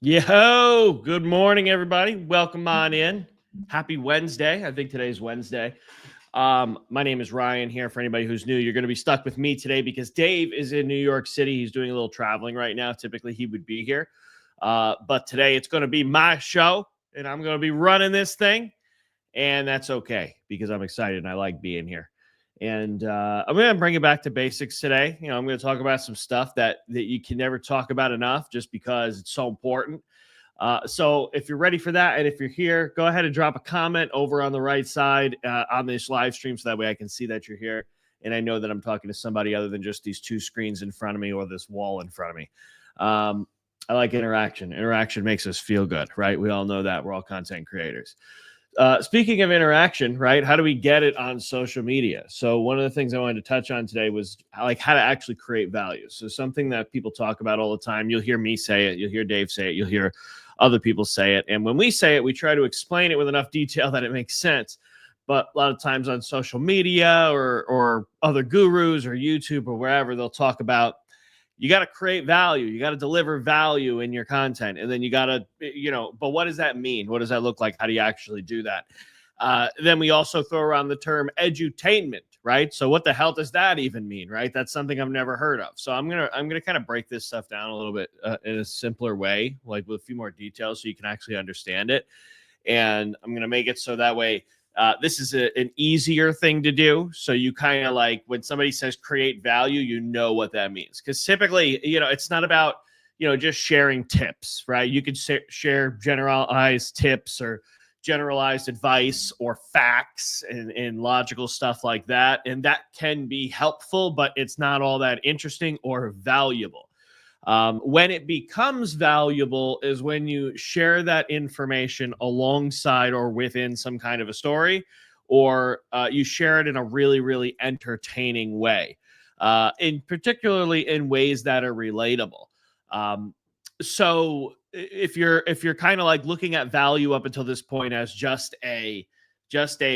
Yo, good morning, everybody. Welcome on in. Happy Wednesday. I think today's Wednesday. My name is Ryan here. For anybody who's new, you're going to be stuck with me today because Dave is in New York City. He's doing a little traveling right now. Typically, he would be here. But today it's going to be my show, and I'm going to be running this thing. And that's okay because I'm excited and I like being here. And I'm going to bring it back to basics today. I'm going to talk about some stuff that you can never talk about enough just because it's so important. So if you're ready for that, and if you're here, go ahead and drop a comment over on the right side on this live stream, so that way I can see that you're here, and I know that I'm talking to somebody other than just these two screens in front of me or this wall in front of me. I like interaction. Interaction makes us feel good, right? We all know that. We're all content creators. Speaking of interaction, right? How do we get it on social media? So one of the things I wanted to touch on today was like how to actually create value. So something that people talk about all the time. You'll hear me say it. You'll hear Dave say it. You'll hear other people say it. And when we say it, we try to explain it with enough detail that it makes sense. But a lot of times on social media or other gurus or YouTube or wherever, they'll talk about you got to create value. You got to deliver value in your content. And then you got to, but what does that mean? What does that look like? How do you actually do that? Then we also throw around the term edutainment, right? So what the hell does that even mean, right? That's something I've never heard of. So I'm gonna kind of break this stuff down a little bit in a simpler way, like with a few more details, so you can actually understand it. And I'm gonna make it so that way this is an easier thing to do. So you kind of like when somebody says create value, you know what that means. Because typically, it's not about, just sharing tips, right? You could share generalized tips or generalized advice or facts and logical stuff like that. And that can be helpful, but it's not all that interesting or valuable. When it becomes valuable is when you share that information alongside or within some kind of a story, or you share it in a really, really entertaining way, in particularly in ways that are relatable. So if you're kind of like looking at value up until this point as just a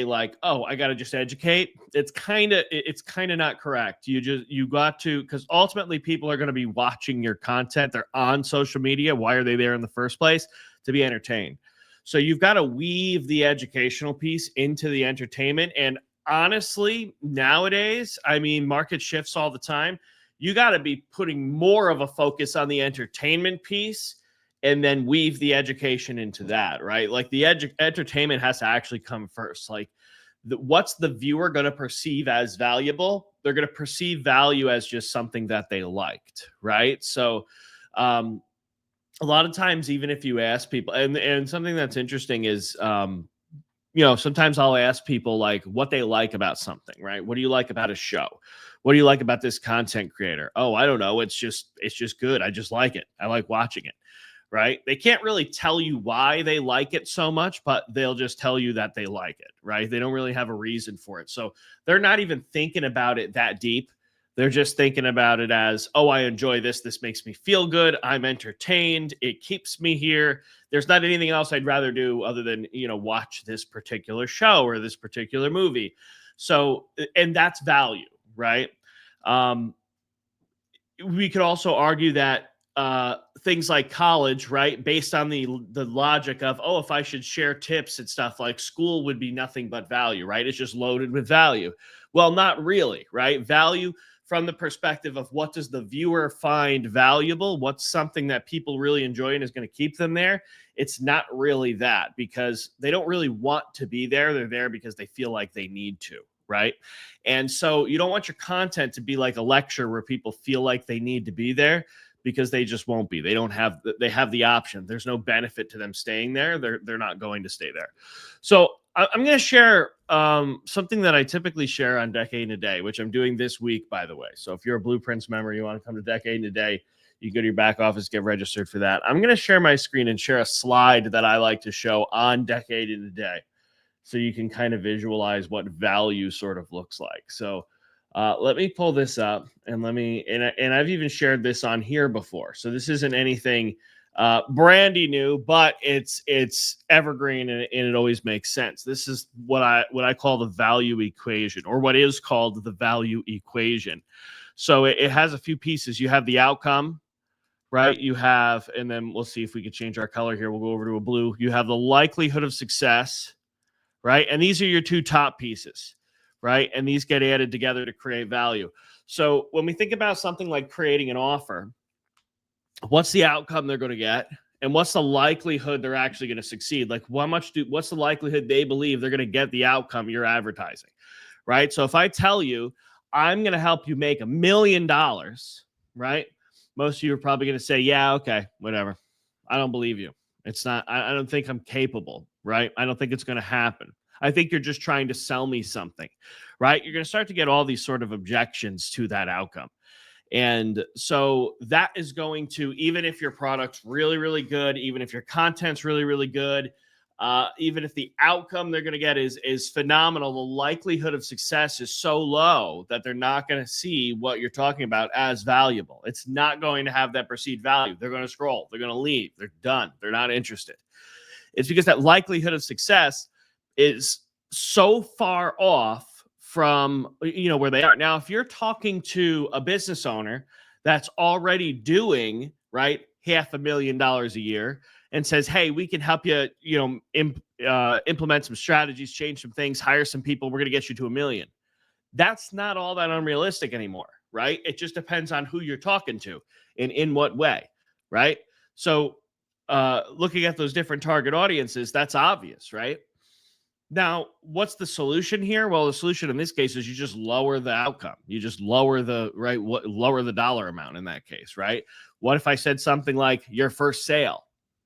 like, oh, I got to just educate, it's kind of not correct. You got to, because ultimately people are going to be watching your content. They're on social media. Why are they there in the first place? To be entertained. So you've got to weave the educational piece into the entertainment. And honestly, nowadays, I mean, market shifts all the time. You got to be putting more of a focus on the entertainment piece and then weave the education into that, right? Like the entertainment has to actually come first. Like, what's the viewer going to perceive as valuable? They're going to perceive value as just something that they liked, right? So, a lot of times, even if you ask people, and something that's interesting is, sometimes I'll ask people like what they like about something, right? What do you like about a show? What do you like about this content creator? Oh, I don't know. It's just good. I just like it. I like watching it, right? They can't really tell you why they like it so much, but they'll just tell you that they like it, right? They don't really have a reason for it. So they're not even thinking about it that deep. They're just thinking about it as, oh, I enjoy this. This makes me feel good. I'm entertained. It keeps me here. There's not anything else I'd rather do other than, watch this particular show or this particular movie. So, and that's value, right? Um, we could also argue that things like college, right, based on the logic of, oh, if I should share tips and stuff, like school would be nothing but value, right? It's just loaded with value. Well, not really, right? Value from the perspective of what does the viewer find valuable? What's something that people really enjoy and is going to keep them there? It's not really that, because they don't really want to be there. They're there because they feel like they need to, right? And so you don't want your content to be like a lecture where people feel like they need to be there, because they just won't be. They have the option. There's no benefit to them staying there. They're not going to stay there. So I'm going to share something that I typically share on Decade in a Day, which I'm doing this week, by the way. So if you're a Blueprints member, you want to come to Decade in a Day, you go to your back office, get registered for that. I'm going to share my screen and share a slide that I like to show on Decade in a Day, so you can kind of visualize what value sort of looks like. So let me pull this up, and and I've even shared this on here before. So this isn't anything brandy new, but it's evergreen, and it always makes sense. This is what I call the value equation, or what is called the value equation. So it has a few pieces. You have the outcome, right? You have, and then we'll see if we can change our color here. We'll go over to a blue. You have the likelihood of success, right? And these are your two top pieces, right? And these get added together to create value. So when we think about something like creating an offer, what's the outcome they're going to get? And what's the likelihood they're actually going to succeed? Like, what's the likelihood they believe they're going to get the outcome you're advertising, right? So if I tell you, I'm going to help you make $1 million, right? Most of you are probably going to say, yeah, okay, whatever. I don't believe you. It's not, I don't think I'm capable, right? I don't think it's going to happen. I think you're just trying to sell me something, right? You're going to start to get all these sort of objections to that outcome. And so that is going to, even if your product's really, really good, even if your content's really, really good, even if the outcome they're going to get is phenomenal, the likelihood of success is so low that they're not going to see what you're talking about as valuable. It's not going to have that perceived value. They're going to scroll. They're going to leave. They're done. They're not interested. It's because that likelihood of success is so far off from where they are. Now, if you're talking to a business owner that's already doing right $500,000 a year and says, hey, we can help you implement some strategies, change some things, hire some people, we're going to get you to $1 million. That's not all that unrealistic anymore, right? It just depends on who you're talking to and in what way, right? So looking at those different target audiences, that's obvious, right? Now, what's the solution here? Well, the solution in this case is you just lower the outcome. You just lower lower the dollar amount in that case, right? What if I said something like your first sale,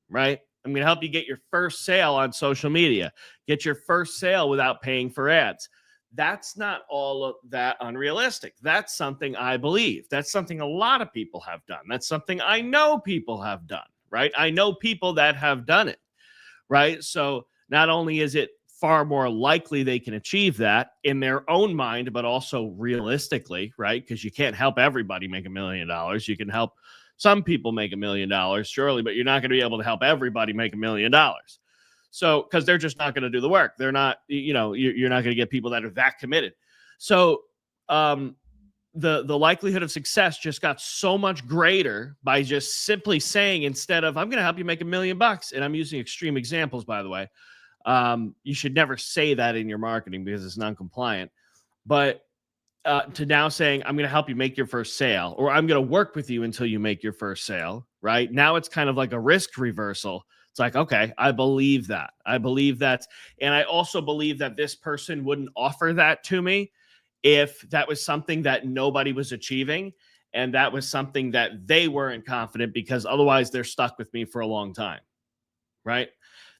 right? I'm going to help you get your first sale on social media, get your first sale without paying for ads. That's not all of that unrealistic. That's something I believe. That's something a lot of people have done. That's something I know people have done, right? I know people that have done it, right? So not only is it far more likely they can achieve that in their own mind, but also realistically, right? Because you can't help everybody make $1 million. You can help some people make $1 million, surely, but you're not going to be able to help everybody make $1 million. So, because they're just not going to do the work. They're not, you're not going to get people that are that committed. So, the likelihood of success just got so much greater by just simply saying, instead of, I'm going to help you make $1 million, and I'm using extreme examples, by the way. You should never say that in your marketing because it's non-compliant. But to now saying, I'm going to help you make your first sale, or I'm going to work with you until you make your first sale, right? Now it's kind of like a risk reversal. It's like, okay, I believe that. I believe that. And I also believe that this person wouldn't offer that to me if that was something that nobody was achieving. And that was something that they weren't confident, because otherwise they're stuck with me for a long time, right?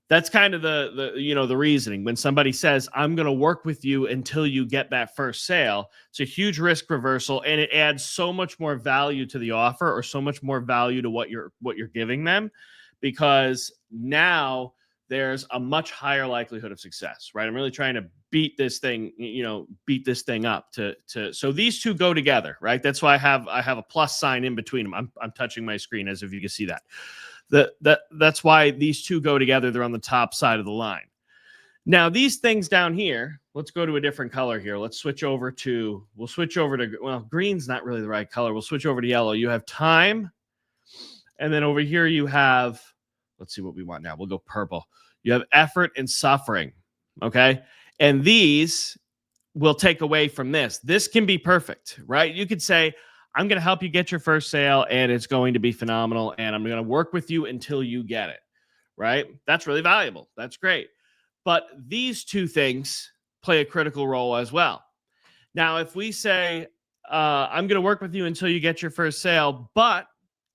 That's kind of the reasoning. When somebody says, I'm going to work with you until you get that first sale, it's a huge risk reversal, and it adds so much more value to the offer, or so much more value to what you're giving them, because now there's a much higher likelihood of success, right? I'm really trying to beat this thing up so these two go together, right? That's why I have a plus sign in between them. I'm touching my screen as if you can see that. That's why these two go together. They're on the top side of the line. Now, these things down here, let's go to a different color here. We'll switch over to, well, green's not really the right color. We'll switch over to yellow. You have time. And then over here you have, let's see what we want now. We'll go purple. You have effort and suffering. Okay. And these will take away from this. This can be perfect, right? You could say, I'm going to help you get your first sale, and it's going to be phenomenal, and I'm going to work with you until you get it, right? That's really valuable. That's great. But these two things play a critical role as well. Now, if we say, I'm going to work with you until you get your first sale, but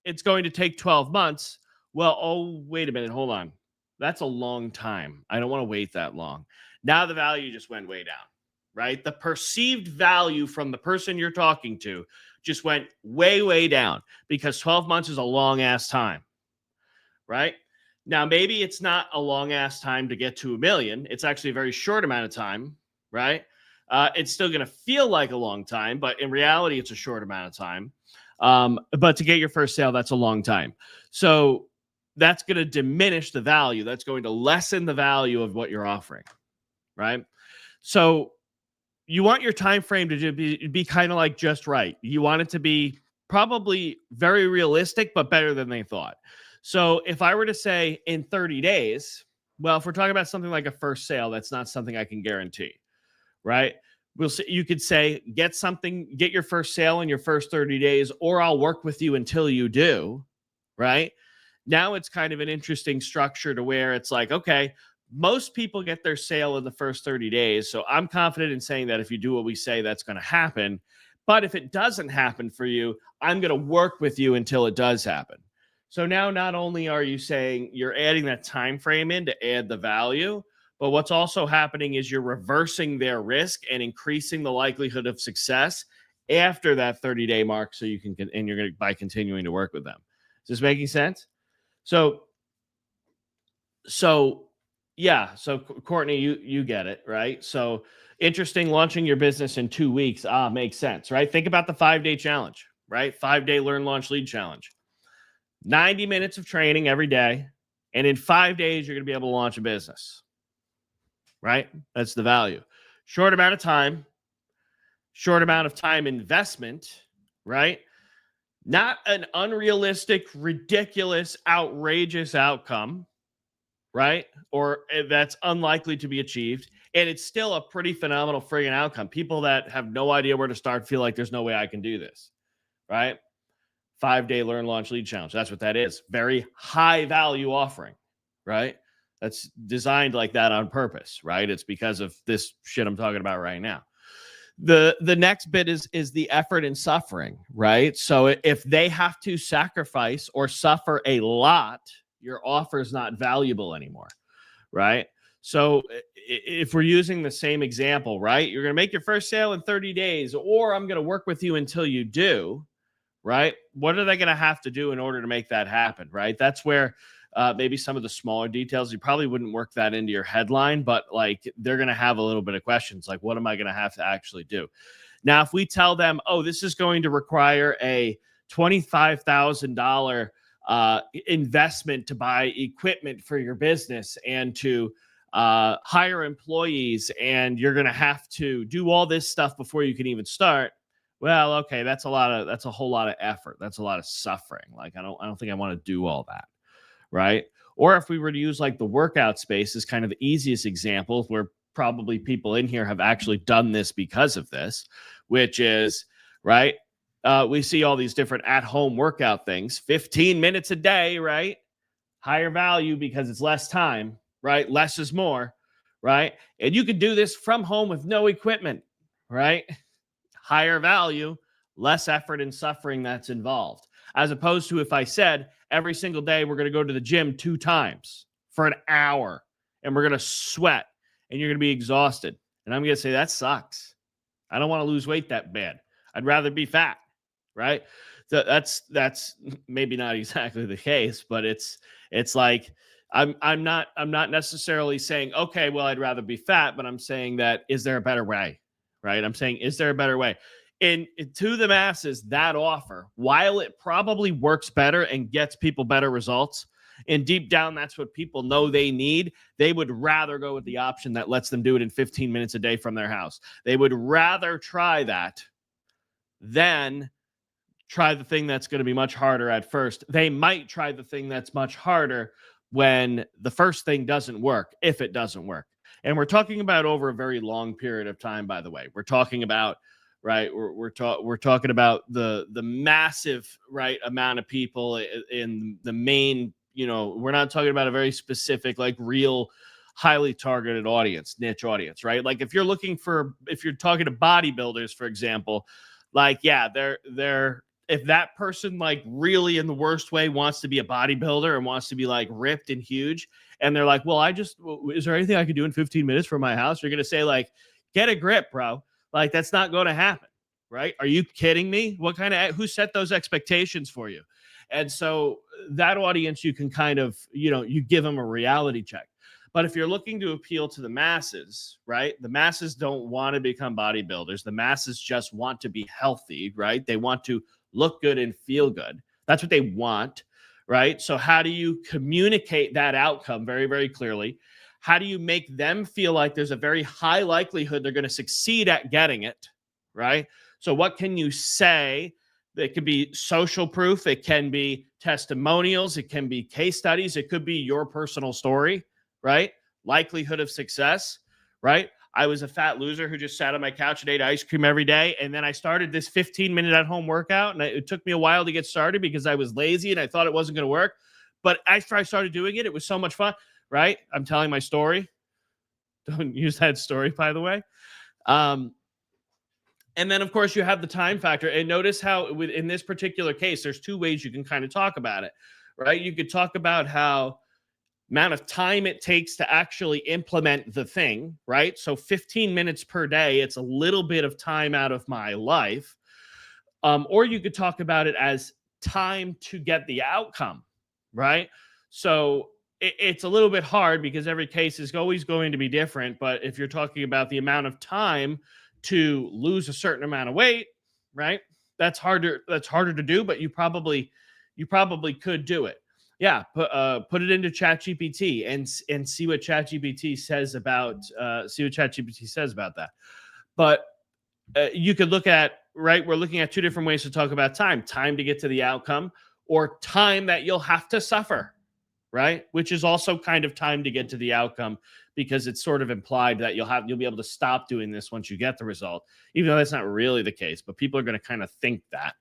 it's going to take 12 months. Well, oh, wait a minute. Hold on. That's a long time. I don't want to wait that long. Now the value just went way down, right? The perceived value from the person you're talking to just went way, way down, because 12 months is a long ass time, right? Now, maybe it's not a long ass time to get to $1 million. It's actually a very short amount of time, right? It's still going to feel like a long time, but in reality, it's a short amount of time. But to get your first sale, that's a long time. So that's going to diminish the value. That's going to lessen the value of what you're offering, right? So you want your time frame to be kind of like just right. You want it to be probably very realistic, but better than they thought. So if I were to say in 30 days, well, if we're talking about something like a first sale, that's not something I can guarantee, right? We'll say, you could say, get your first sale in your first 30 days, or I'll work with you until you do, right? Now it's kind of an interesting structure to where it's like, okay, most people get their sale in the first 30 days. So I'm confident in saying that if you do what we say, that's going to happen. But if it doesn't happen for you, I'm going to work with you until it does happen. So now not only are you saying you're adding that time frame in to add the value, but what's also happening is you're reversing their risk and increasing the likelihood of success after that 30-day mark. So you can, and you're going to, by continuing to work with them. Is this making sense? So yeah. So Courtney, you get it, right? So interesting, launching your business in 2 weeks. Makes sense, right? Think about the 5-day challenge, right? 5-day learn, launch, lead challenge. 90 minutes of training every day. And in 5 days, you're going to be able to launch a business, right? That's the value. Short amount of time investment, right? Not an unrealistic, ridiculous, outrageous outcome, right? Or that's unlikely to be achieved. And it's still a pretty phenomenal friggin' outcome. People that have no idea where to start feel like there's no way I can do this, right? 5-day learn, launch, lead challenge. That's what that is. Very high value offering, right? That's designed like that on purpose, right? It's because of this shit I'm talking about right now. The next bit is the effort and suffering, right? So if they have to sacrifice or suffer a lot, your offer is not valuable anymore, right? So if we're using the same example, right? You're going to make your first sale in 30 days, or I'm going to work with you until you do, right? What are they going to have to do in order to make that happen, right? That's where maybe some of the smaller details, you probably wouldn't work that into your headline, but like they're going to have a little bit of questions like, what am I going to have to actually do? Now, if we tell them, oh, this is going to require a $25,000 investment to buy equipment for your business and to hire employees, and you're going to have to do all this stuff before you can even start. Well, okay, that's a whole lot of effort. That's a lot of suffering. Like, I don't think I want to do all that, right? Or if we were to use like the workout space as kind of the easiest example, where probably people in here have actually done this because of this, which is, right? We see all these different at-home workout things, 15 minutes a day, right? Higher value because it's less time, right? Less is more, right? And you can do this from home with no equipment, right? Higher value, less effort and suffering that's involved. As opposed to if I said every single day we're going to go to the gym 2 times for an hour and we're going to sweat and you're going to be exhausted. And I'm going to say that sucks. I don't want to lose weight that bad. I'd rather be fat, right? That's maybe not exactly the case, but it's like I'm not necessarily saying, okay, well, I'd rather be fat, but I'm saying that, is there a better way? Right? I'm saying, is there a better way? And to the masses, that offer, while it probably works better and gets people better results, and deep down, that's what people know they need, they would rather go with the option that lets them do it in 15 minutes a day from their house. They would rather try that than try the thing that's going to be much harder at first. They might try the thing that's much harder when the first thing doesn't work, if it doesn't work. And we're talking about over a very long period of time, by the way. We're talking about, right, we're talking about the massive, right, amount of people in the main, we're not talking about a very specific, like real highly targeted audience, niche audience, right? Like if you're talking to bodybuilders, for example, like, yeah, they're if that person like really in the worst way wants to be a bodybuilder and wants to be like ripped and huge, and they're like, well, is there anything I can do in 15 minutes from my house? You're going to say like, get a grip, bro. Like that's not going to happen. Right. Are you kidding me? Who set those expectations for you? And so that audience, you can kind of, you give them a reality check. But if you're looking to appeal to the masses, right? The masses don't want to become bodybuilders. The masses just want to be healthy, right? They want to look good and feel good. That's what they want, right? So how do you communicate that outcome very, very clearly? How do you make them feel like there's a very high likelihood they're going to succeed at getting it, right? So what can you say It could be social proof. It can be testimonials. It can be case studies. It could be your personal story, right? Likelihood of success, right? I was a fat loser who just sat on my couch and ate ice cream every day. And then I started this 15-minute at-home workout. And it took me a while to get started because I was lazy and I thought it wasn't going to work. But after I started doing it, it was so much fun, right? I'm telling my story. Don't use that story, by the way. And then, of course, you have the time factor. And notice how in this particular case, there's two ways you can kind of talk about it, right? You could talk about how amount of time it takes to actually implement the thing, right? So 15 minutes per day, it's a little bit of time out of my life. Or you could talk about it as time to get the outcome, right? So it's a little bit hard because every case is always going to be different. But if you're talking about the amount of time to lose a certain amount of weight, right? That's harder to do, but you probably could do it. Yeah, put it into ChatGPT and see what ChatGPT says about that. But you could look at, right? We're looking at two different ways to talk about time to get to the outcome, or time that you'll have to suffer, right? Which is also kind of time to get to the outcome, because it's sort of implied that you'll be able to stop doing this once you get the result, even though that's not really the case. But people are going to kind of think that.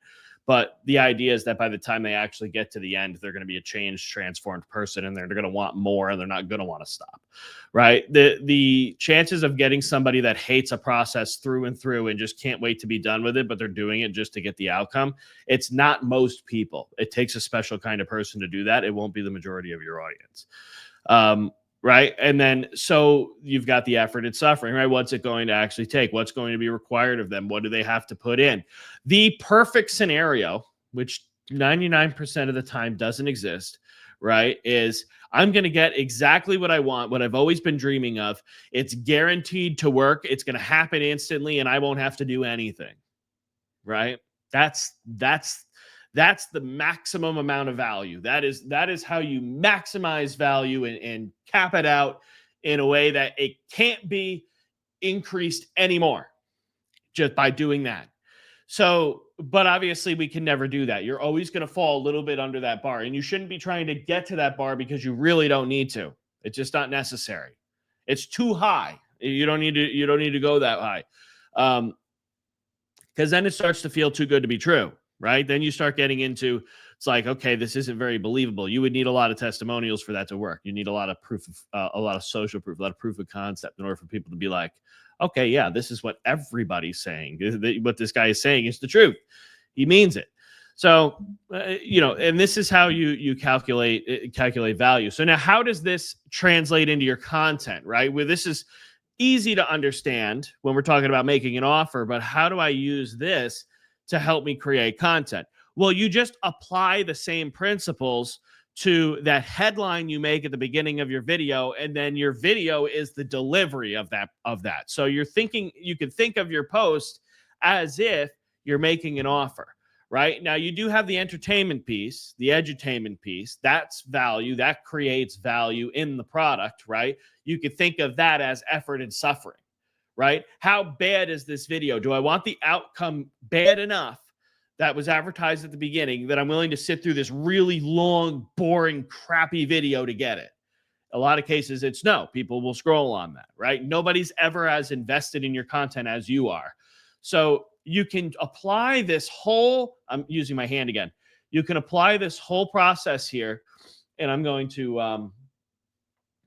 But the idea is that by the time they actually get to the end, they're going to be a changed, transformed person, and they're going to want more, and they're not going to want to stop, right? The chances of getting somebody that hates a process through and through and just can't wait to be done with it, but they're doing it just to get the outcome, it's not most people. It takes a special kind of person to do that. It won't be the majority of your audience. Right. And then, so you've got the effort and suffering, right? What's it going to actually take? What's going to be required of them? What do they have to put in? The perfect scenario, which 99% of the time doesn't exist, right, is I'm going to get exactly what I want, what I've always been dreaming of. It's guaranteed to work. It's going to happen instantly, and I won't have to do anything, right? That's the maximum amount of value. That is how you maximize value and cap it out in a way that it can't be increased anymore just by doing that. So, but obviously we can never do that. You're always going to fall a little bit under that bar, and you shouldn't be trying to get to that bar because you really don't need to. It's just not necessary. It's too high. You don't need to go that high. Because then it starts to feel too good to be true. Right? Then you start getting into, it's like, okay, this isn't very believable. You would need a lot of testimonials for that to work. You need a lot of proof of, a lot of social proof, a lot of proof of concept in order for people to be like, okay, yeah, this is what everybody's saying. What this guy is saying is the truth. He means it. So, and this is how you calculate value. So now, how does this translate into your content, right? Where this is easy to understand when we're talking about making an offer, but how do I use this to help me create content? Well, you just apply the same principles to that headline you make at the beginning of your video, and then your video is the delivery of that. So you can think of your post as if you're making an offer, right? Now, you do have the entertainment piece, the edutainment piece. That's value. That creates value in the product, right? You could think of that as effort and suffering. Right? How bad is this video? Do I want the outcome bad enough that was advertised at the beginning that I'm willing to sit through this really long, boring, crappy video to get it? A lot of cases, it's no. People will scroll on that, right? Nobody's ever as invested in your content as you are. So you can apply this whole, I'm using my hand again. You can apply this whole process here, and I'm going to,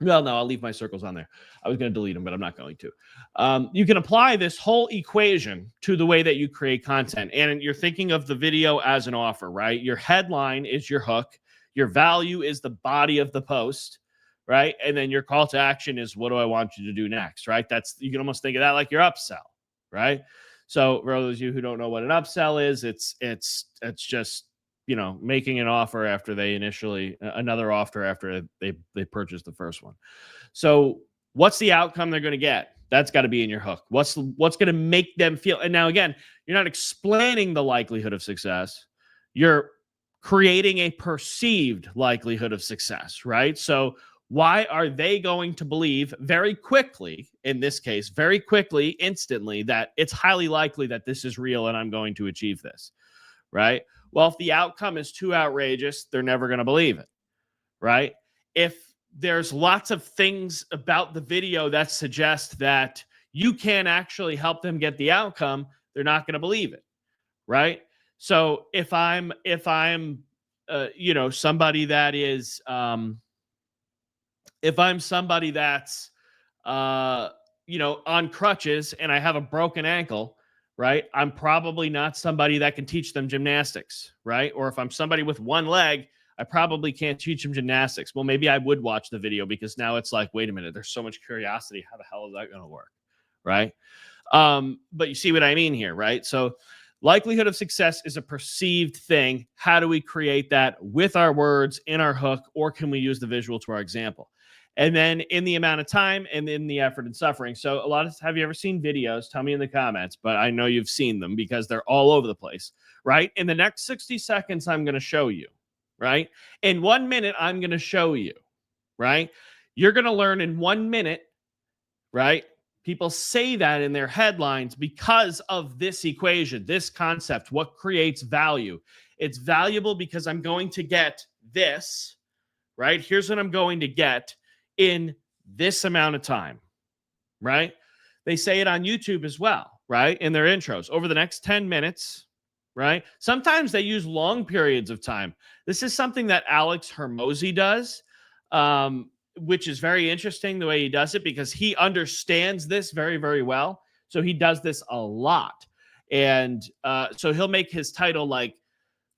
well, no, I'll leave my circles on there. I was going to delete them, but I'm not going to. You can apply this whole equation to the way that you create content. And you're thinking of the video as an offer, right? Your headline is your hook. Your value is the body of the post, right? And then your call to action is, what do I want you to do next, right? You can almost think of that like your upsell, right? So for those of you who don't know what an upsell is, it's just, making an offer after another offer after they purchased the first one. So what's the outcome they're going to get? That's got to be in your hook. What's going to make them feel? And now, again, you're not explaining the likelihood of success. You're creating a perceived likelihood of success, right? So why are they going to believe very quickly, in this case, very quickly, instantly, that it's highly likely that this is real and I'm going to achieve this? right? Well, if the outcome is too outrageous, they're never going to believe it, right? If there's lots of things about the video that suggest that you can actually help them get the outcome, they're not going to believe it, right? So somebody that is if I'm somebody that's on crutches and I have a broken ankle, right? I'm probably not somebody that can teach them gymnastics, right? Or if I'm somebody with one leg, I probably can't teach them gymnastics. Well, maybe I would watch the video because now it's like, wait a minute, there's so much curiosity. How the hell is that going to work? Right? But you see what I mean here, right? So likelihood of success is a perceived thing. How do we create that with our words in our hook, or can we use the visual to our example? And then in the amount of time and in the effort and suffering. So have you ever seen videos? Tell me in the comments, but I know you've seen them because they're all over the place, right? In the next 60 seconds, I'm going to show you, right? In 1 minute, I'm going to show you, right? You're going to learn in 1 minute, right? People say that in their headlines because of this equation, this concept, what creates value. It's valuable because I'm going to get this, right? Here's what I'm going to get in this amount of time, right? They say it on YouTube as well, right? In their intros over the next 10 minutes, right? Sometimes they use long periods of time. This is something that Alex Hermosi does, which is very interesting the way he does it because he understands this very, very well. So he does this a lot. And so he'll make his title like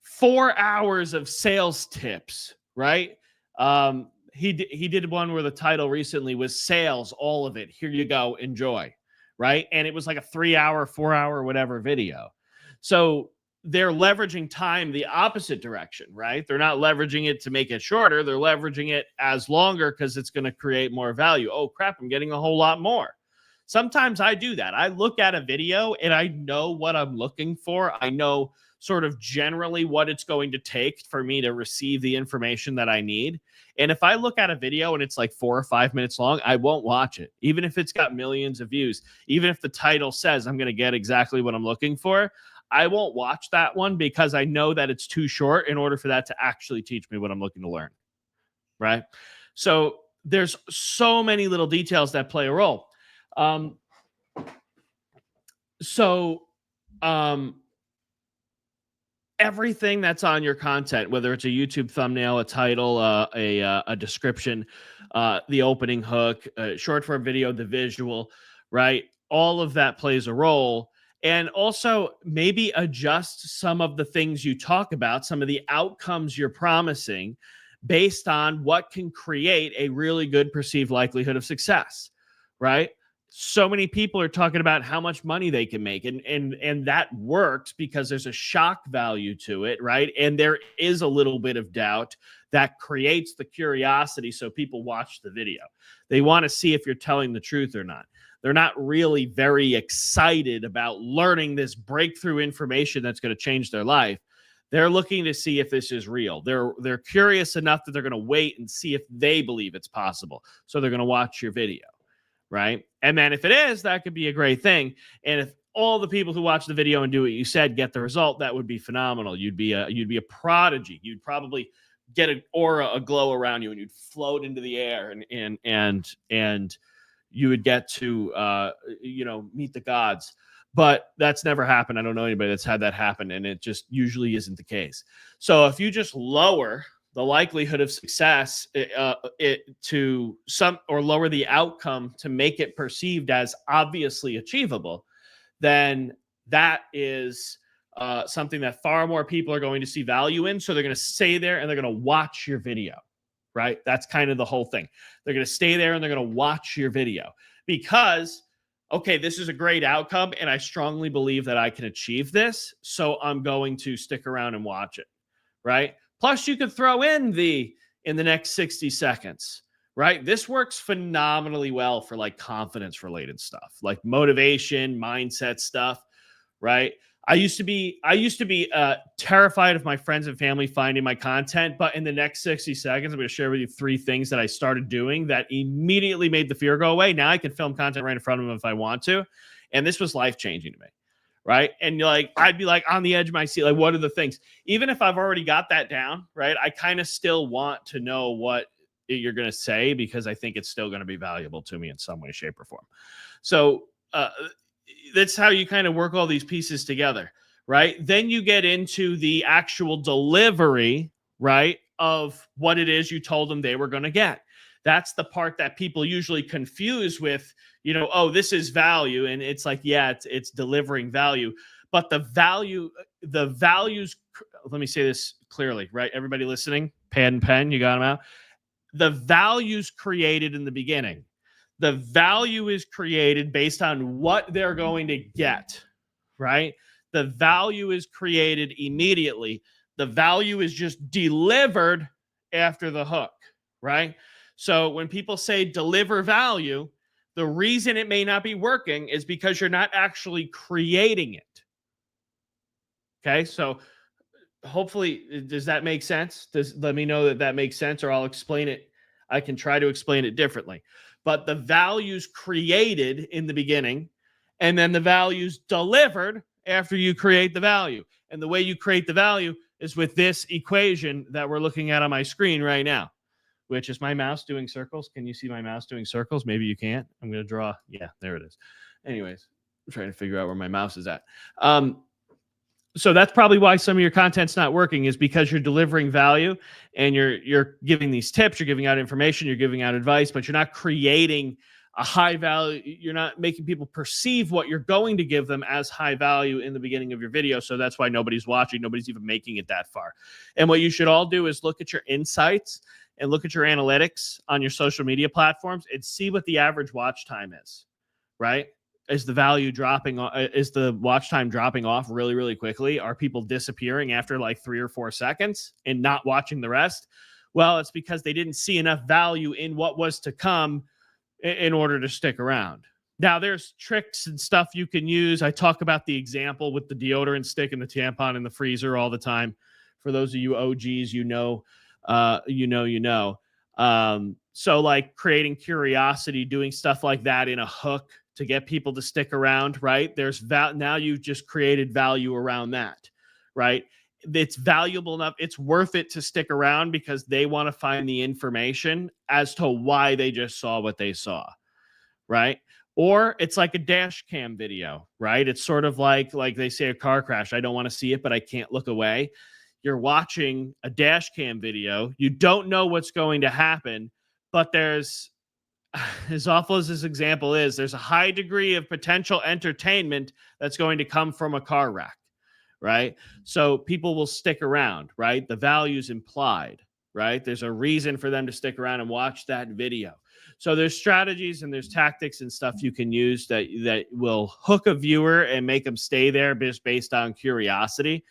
4 hours of sales tips, right? He did one where the title recently was sales, all of it. Here you go, enjoy, right? And it was like a 3 hour, 4 hour, whatever video. So they're leveraging time the opposite direction, right? They're not leveraging it to make it shorter. They're leveraging it as longer because it's going to create more value. Oh, crap, I'm getting a whole lot more. Sometimes I do that. I look at a video and I know what I'm looking for. I know sort of generally what it's going to take for me to receive the information that I need. And if I look at a video and it's like 4 or 5 minutes long, I won't watch it. Even if it's got millions of views, even if the title says I'm going to get exactly what I'm looking for, I won't watch that one because I know that it's too short in order for that to actually teach me what I'm looking to learn, right? So there's so many little details that play a role. Everything that's on your content, whether it's a YouTube thumbnail, a title, a description, the opening hook, short form video, the visual, right? All of that plays a role. And also maybe adjust some of the things you talk about, some of the outcomes you're promising based on what can create a really good perceived likelihood of success, right? So many people are talking about how much money they can make, and that works because there's a shock value to it, right? And there is a little bit of doubt that creates the curiosity, so people watch the video. They want to see if you're telling the truth or not. They're not really very excited about learning this breakthrough information that's going to change their life. They're looking to see if this is real. They're curious enough that they're going to wait and see if they believe it's possible. So they're going to watch your video, right? And then if it is, that could be a great thing. And if all the people who watch the video and do what you said get the result, that would be phenomenal. You'd be a prodigy. You'd probably get an aura, a glow around you, and you'd float into the air, and you would get to meet the gods. But that's never happened. I don't know anybody that's had that happen, and it just usually isn't the case. So if you just lower the likelihood of success to some, or lower the outcome to make it perceived as obviously achievable, then that is something that far more people are going to see value in. So they're going to stay there and they're going to watch your video, right? That's kind of the whole thing. They're going to stay there and they're going to watch your video because, okay, this is a great outcome and I strongly believe that I can achieve this. So I'm going to stick around and watch it, right? Plus, you could throw in the next 60 seconds, right? This works phenomenally well for like confidence related stuff, like motivation, mindset stuff, right? I used to be terrified of my friends and family finding my content, but in the next 60 seconds, I'm going to share with you 3 things that I started doing that immediately made the fear go away. Now I can film content right in front of them if I want to. And this was life-changing to me, right? And you're like, I'd be like on the edge of my seat, like, what are the things? Even if I've already got that down, right? I kind of still want to know what you're going to say because I think it's still going to be valuable to me in some way, shape, or form. So that's how you kind of work all these pieces together, right? Then you get into the actual delivery, right, of what it is you told them they were going to get. That's the part that people usually confuse with, oh, this is value. And it's like, yeah, it's delivering value. But the values, let me say this clearly, right? Everybody listening, pad and pen, you got them out. The values created in the beginning. The value is created based on what they're going to get, right? The value is created immediately. The value is just delivered after the hook, right? So when people say deliver value, the reason it may not be working is because you're not actually creating it. Okay, so hopefully, does that make sense? Let me know that makes sense, or I'll explain it. I can try to explain it differently. But the values created in the beginning, and then the values delivered after you create the value. And the way you create the value is with this equation that we're looking at on my screen right now, which is my mouse doing circles. Can you see my mouse doing circles? Maybe you can't. I'm going to draw. Yeah, there it is. Anyways, I'm trying to figure out where my mouse is at. So that's probably why some of your content's not working, is because you're delivering value and you're giving these tips, you're giving out information, you're giving out advice, but you're not creating a high value. You're not making people perceive what you're going to give them as high value in the beginning of your video. So that's why nobody's watching. Nobody's even making it that far. And what you should all do is look at your insights and look at your analytics on your social media platforms and see what the average watch time is, right? Is the value dropping? Is the watch time dropping off really, really quickly? Are people disappearing after like 3 or 4 seconds and not watching the rest? Well, it's because they didn't see enough value in what was to come in order to stick around. Now, there's tricks and stuff you can use. I talk about the example with the deodorant stick and the tampon in the freezer all the time. For those of you OGs, you know. So like creating curiosity, doing stuff like that in a hook to get people to stick around, right? Now you've just created value around that, right? It's valuable enough. It's worth it to stick around because they want to find the information as to why they just saw what they saw, right? Or it's like a dash cam video, right? It's sort of like they say a car crash. I don't want to see it, but I can't look away. You're watching a dash cam video. You don't know what's going to happen, but there's, as awful as this example is, there's a high degree of potential entertainment that's going to come from a car wreck, right? So people will stick around, right? The value's implied, right? There's a reason for them to stick around and watch that video. So there's strategies and there's tactics and stuff you can use that will hook a viewer and make them stay there just based on curiosity.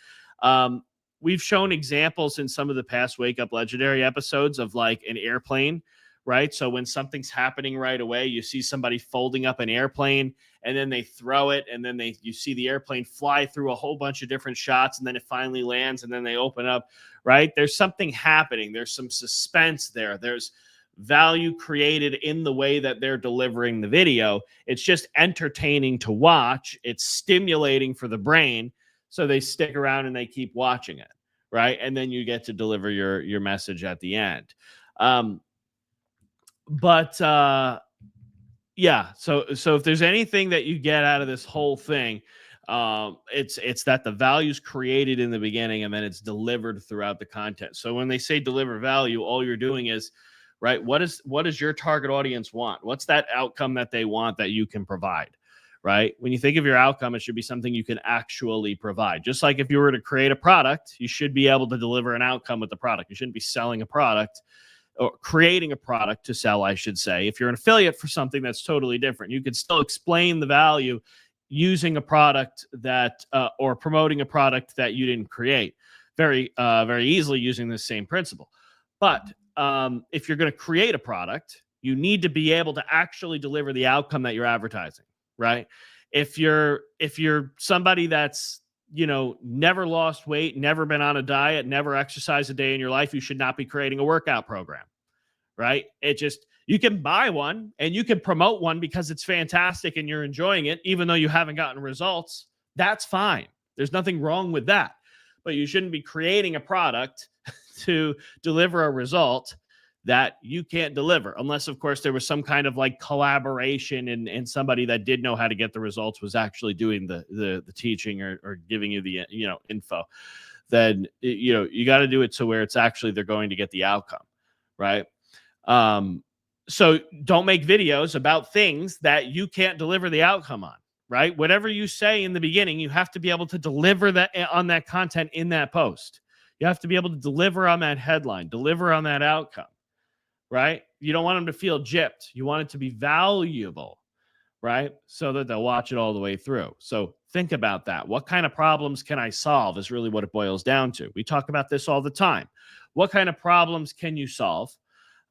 We've shown examples in some of the past Wake Up Legendary episodes of like an airplane, right? So when something's happening right away, you see somebody folding up an airplane and then they throw it and then you see the airplane fly through a whole bunch of different shots and then it finally lands and then they open up, right? There's something happening. There's some suspense there. There's value created in the way that they're delivering the video. It's just entertaining to watch. It's stimulating for the brain. So they stick around and they keep watching it, right? And then you get to deliver your message at the end. Yeah, so if there's anything that you get out of this whole thing, it's that the value's created in the beginning and then it's delivered throughout the content. So when they say deliver value, all you're doing is, right, what does your target audience want? What's that outcome that they want that you can provide, right? When you think of your outcome, it should be something you can actually provide. Just like if you were to create a product, you should be able to deliver an outcome with the product. You shouldn't be selling a product or creating a product to sell, I should say. If you're an affiliate for something, that's totally different. You could still explain the value using a product that or promoting a product that you didn't create very easily using the same principle. But if you're going to create a product, you need to be able to actually deliver the outcome that you're advertising, right? If you're somebody that's never lost weight, never been on a diet, never exercised a day in your life, you should not be creating a workout program, right? You can buy one and you can promote one because it's fantastic and you're enjoying it, even though you haven't gotten results. That's fine. There's nothing wrong with that. But you shouldn't be creating a product to deliver a result that you can't deliver, unless, of course, there was some kind of like collaboration and somebody that did know how to get the results was actually doing the teaching or giving you the info. Then you got to do it to where it's actually they're going to get the outcome, right? So don't make videos about things that you can't deliver the outcome on, right? Whatever you say in the beginning, you have to be able to deliver that on that content in that post. You have to be able to deliver on that headline, deliver on that outcome, right? You don't want them to feel gypped. You want it to be valuable, right? So that they'll watch it all the way through. So think about that. What kind of problems can I solve is really what it boils down to. We talk about this all the time. What kind of problems can you solve?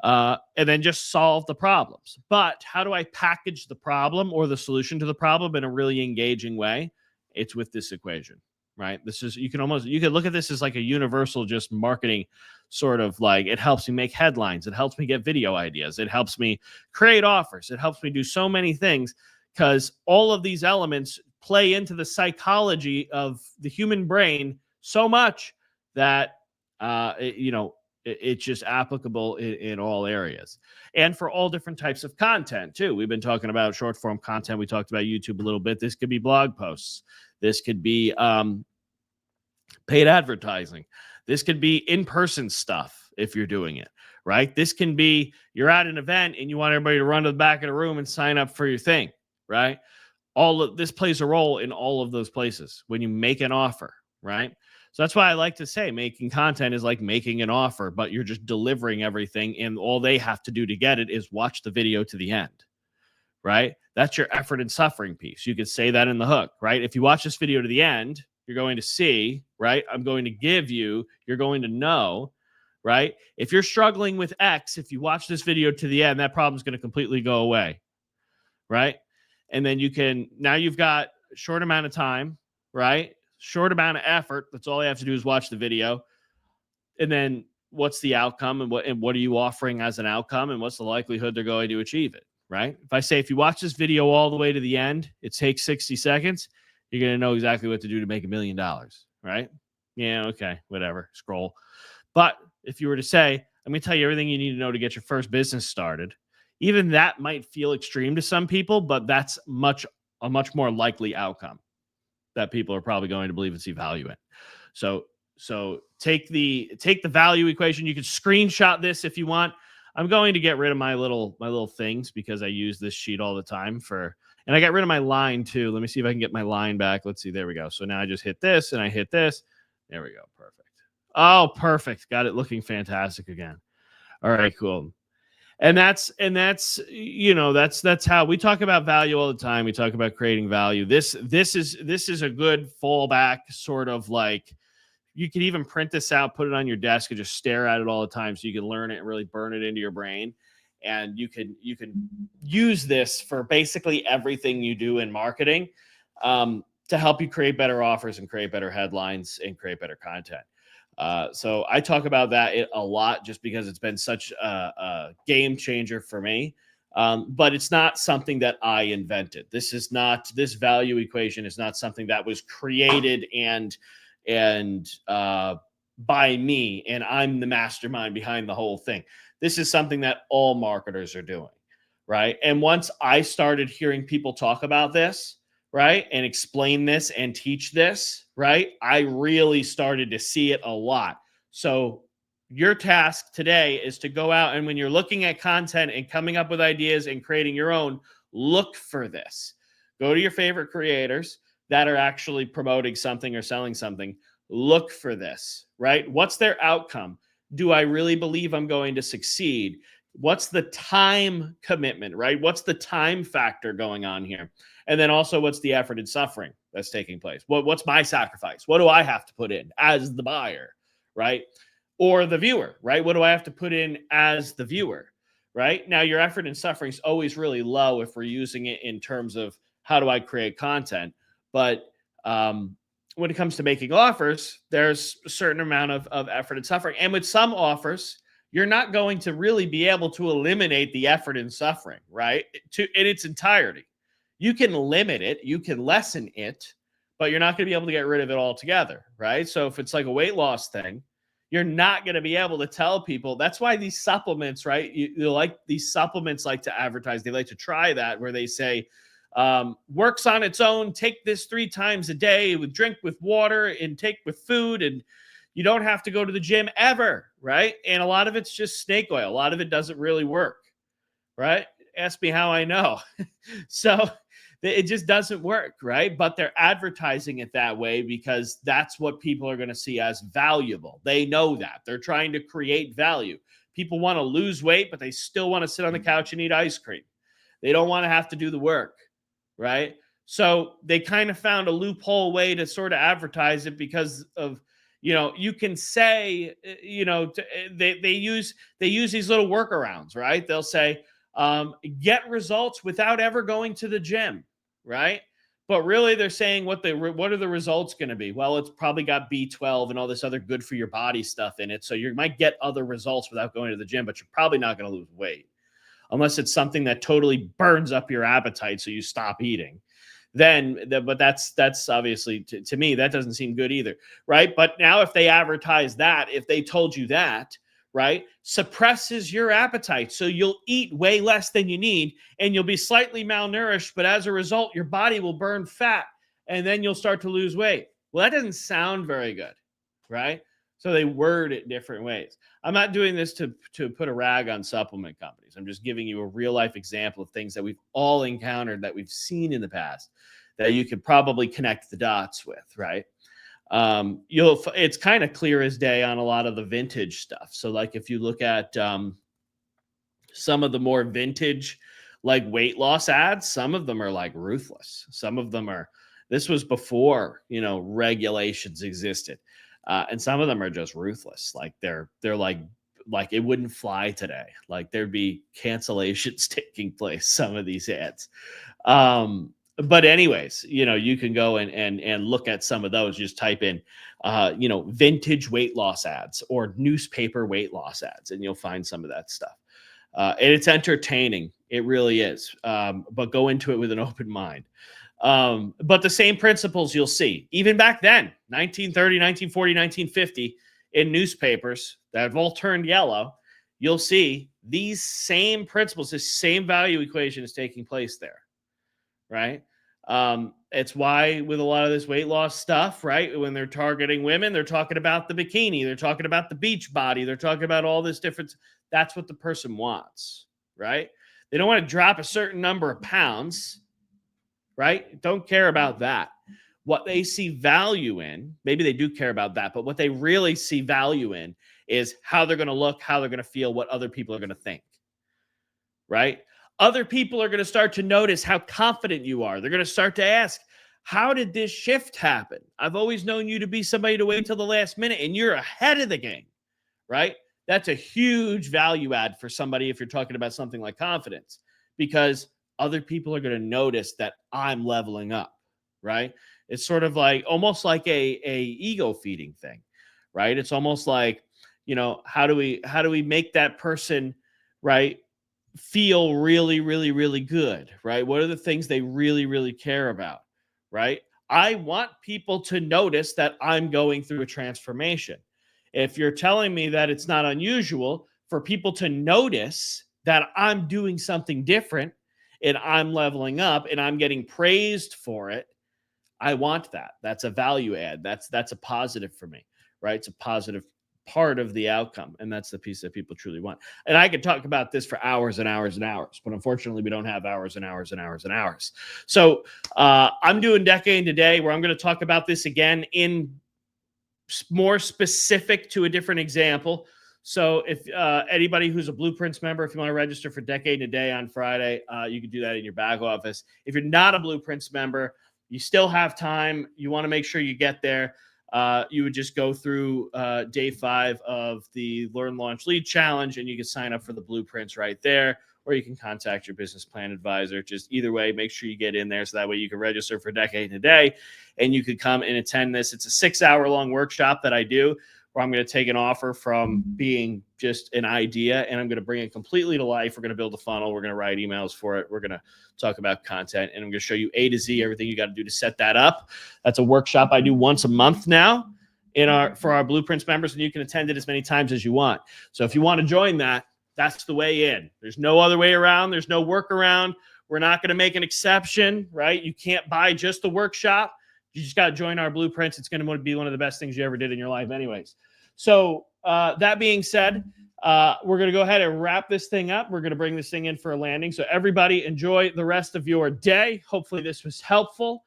And then just solve the problems. But how do I package the problem or the solution to the problem in a really engaging way? It's with this equation, right? This is, you can look at this as like a universal just marketing sort of like, it helps me make headlines. It helps me get video ideas. It helps me create offers. It helps me do so many things because all of these elements play into the psychology of the human brain so much that, it's just applicable in all areas and for all different types of content too. We've been talking about short form content. We talked about YouTube a little bit. This could be blog posts. This could be paid advertising. This could be in-person stuff if you're doing it, right? This can be you're at an event and you want everybody to run to the back of the room and sign up for your thing, right? All of this plays a role in all of those places when you make an offer, right? So that's why I like to say making content is like making an offer, but you're just delivering everything. And all they have to do to get it is watch the video to the end, right? That's your effort and suffering piece. You could say that in the hook, right? If you watch this video to the end, you're going to see, right? I'm going to give you, you're going to know, right? If you're struggling with X, if you watch this video to the end, that problem's going to completely go away, right? And then now you've got a short amount of time, right? Short amount of effort. That's all you have to do is watch the video. And then what's the outcome and what are you offering as an outcome and what's the likelihood they're going to achieve it, right? If I say, if you watch this video all the way to the end, it takes 60 seconds, you're going to know exactly what to do to make $1 million, right? Yeah, okay, whatever, scroll. But if you were to say, I'm going to tell you everything you need to know to get your first business started, even that might feel extreme to some people, but that's a much more likely outcome that people are probably going to believe and see value in. So take the value equation. You can screenshot this if you want. I'm going to get rid of my little things because I use this sheet all the time and I got rid of my line too. Let me see if I can get my line back. Let's see. There we go. So now I just hit this and I hit this. There we go. Perfect. Oh, perfect. Got it looking fantastic again. All right, cool. And that's how we talk about value all the time. We talk about creating value. This is a good fallback sort of like, you can even print this out, put it on your desk and just stare at it all the time so you can learn it and really burn it into your brain. And you can use this for basically everything you do in marketing to help you create better offers and create better headlines and create better content. So I talk about that a lot just because it's been such a game changer for me. But it's not something that I invented. This value equation is not something that was created and by me, and I'm the mastermind behind the whole thing. This is something that all marketers are doing, right? And once I started hearing people talk about this, right, and explain this and teach this, right, I really started to see it a lot. So your task today is to go out and when you're looking at content and coming up with ideas and creating your own, look for this. Go to your favorite creators that are actually promoting something or selling something. Look for this, right? What's their outcome? Do I really believe I'm going to succeed? What's the time commitment, right? What's the time factor going on here? And then also, what's the effort and suffering that's taking place? What's my sacrifice? What do I have to put in as the buyer, right? Or the viewer, right? What do I have to put in as the viewer, right? Now, your effort and suffering is always really low if we're using it in terms of how do I create content. But when it comes to making offers, there's a certain amount of effort and suffering. And with some offers, you're not going to really be able to eliminate the effort and suffering, right? In its entirety. You can limit it, you can lessen it, but you're not going to be able to get rid of it altogether, right? So if it's like a weight loss thing, you're not going to be able to tell people. That's why these supplements, right? You like these supplements like to advertise. They like to try that where they say, works on its own. Take this 3 times a day with drink with water and take with food. And you don't have to go to the gym ever, right? And a lot of it's just snake oil. A lot of it doesn't really work, right? Ask me how I know. So it just doesn't work, right? But they're advertising it that way because that's what people are going to see as valuable. They know that. They're trying to create value. People want to lose weight, but they still want to sit on the couch and eat ice cream. They don't want to have to do the work, right? So they kind of found a loophole way to sort of advertise it because of, you can say, they use these little workarounds, right? They'll say, get results without ever going to the gym, right? But really they're saying what are the results going to be? Well, it's probably got B12 and all this other good for your body stuff in it. So you might get other results without going to the gym, but you're probably not going to lose weight unless it's something that totally burns up your appetite so you stop eating. But that's obviously to me, that doesn't seem good either, right? But now if they advertise that, if they told you that, right, suppresses your appetite. So you'll eat way less than you need and you'll be slightly malnourished, but as a result, your body will burn fat and then you'll start to lose weight. Well, that doesn't sound very good, right? So they word it different ways. I'm not doing this to put a rag on supplement companies. I'm just giving you a real life example of things that we've all encountered, that we've seen in the past, that you could probably connect the dots with, right? It's kind of clear as day on a lot of the vintage stuff. So like if you look at some of the more vintage like weight loss ads, some of them are like ruthless. Some of them are, this was before, regulations existed. And some of them are just ruthless. Like they're like it wouldn't fly today. Like there'd be cancellations taking place, some of these ads. But anyways, you can go and look at some of those. Just type in, vintage weight loss ads or newspaper weight loss ads, and you'll find some of that stuff. And it's entertaining. It really is. But go into it with an open mind. But the same principles you'll see even back then, 1930, 1940, 1950, in newspapers that have all turned yellow, you'll see these same principles, this same value equation is taking place there. Right. It's why with a lot of this weight loss stuff, right, when they're targeting women, they're talking about the bikini, they're talking about the beach body, they're talking about all this different. That's what the person wants, right? They don't want to drop a certain number of pounds, right? Don't care about that. What they see value in, maybe they do care about that, but what they really see value in is how they're going to look, how they're going to feel, what other people are going to think, right? Other people are going to start to notice how confident you are. They're going to start to ask, how did this shift happen? I've always known you to be somebody to wait till the last minute, and you're ahead of the game, right? That's a huge value add for somebody if you're talking about something like confidence, because other people are going to notice that I'm leveling up, right? It's sort of like almost like a ego feeding thing, right? It's almost like, how do we make that person, right, feel really, really, really good, right? What are the things they really, really care about, right? I want people to notice that I'm going through a transformation. If you're telling me that it's not unusual for people to notice that I'm doing something different and I'm leveling up and I'm getting praised for it, I want that. That's a value add. That's a positive for me, right? It's a positive part of the outcome. And that's the piece that people truly want. And I could talk about this for hours and hours and hours, but unfortunately we don't have hours and hours and hours and hours. So I'm doing Decade Today where I'm going to talk about this again in more specific to a different example. So if anybody who's a Blueprints member, if you want to register for Decade Today on Friday, you can do that in your back office. If you're not a Blueprints member, you still have time. You want to make sure you get there. You would just go through day 5 of the Learn, Launch, Lead Challenge, and you can sign up for the Blueprints right there, or you can contact your business plan advisor. Just either way, make sure you get in there so that way you can register for Decade Today and you could come and attend this. It's a 6-hour-long workshop that I do where I'm going to take an offer from being just an idea and I'm going to bring it completely to life. We're going to build a funnel. We're going to write emails for it. We're going to talk about content, and I'm going to show you A to Z, everything you got to do to set that up. That's a workshop I do once a month now for our Blueprints members, and you can attend it as many times as you want. So if you want to join that, that's the way in. There's no other way around. There's no workaround. We're not going to make an exception, right? You can't buy just the workshop. You just got to join our Blueprints. It's going to be one of the best things you ever did in your life anyways. So that being said, we're going to go ahead and wrap this thing up. We're going to bring this thing in for a landing. So everybody enjoy the rest of your day. Hopefully this was helpful.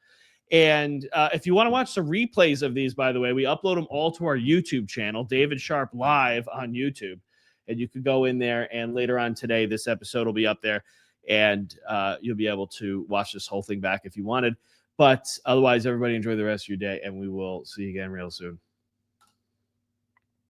And if you want to watch some replays of these, by the way, we upload them all to our YouTube channel, David Sharpe Live on YouTube. And you could go in there, and later on today, this episode will be up there, and you'll be able to watch this whole thing back if you wanted. But otherwise, everybody enjoy the rest of your day, and we will see you again real soon.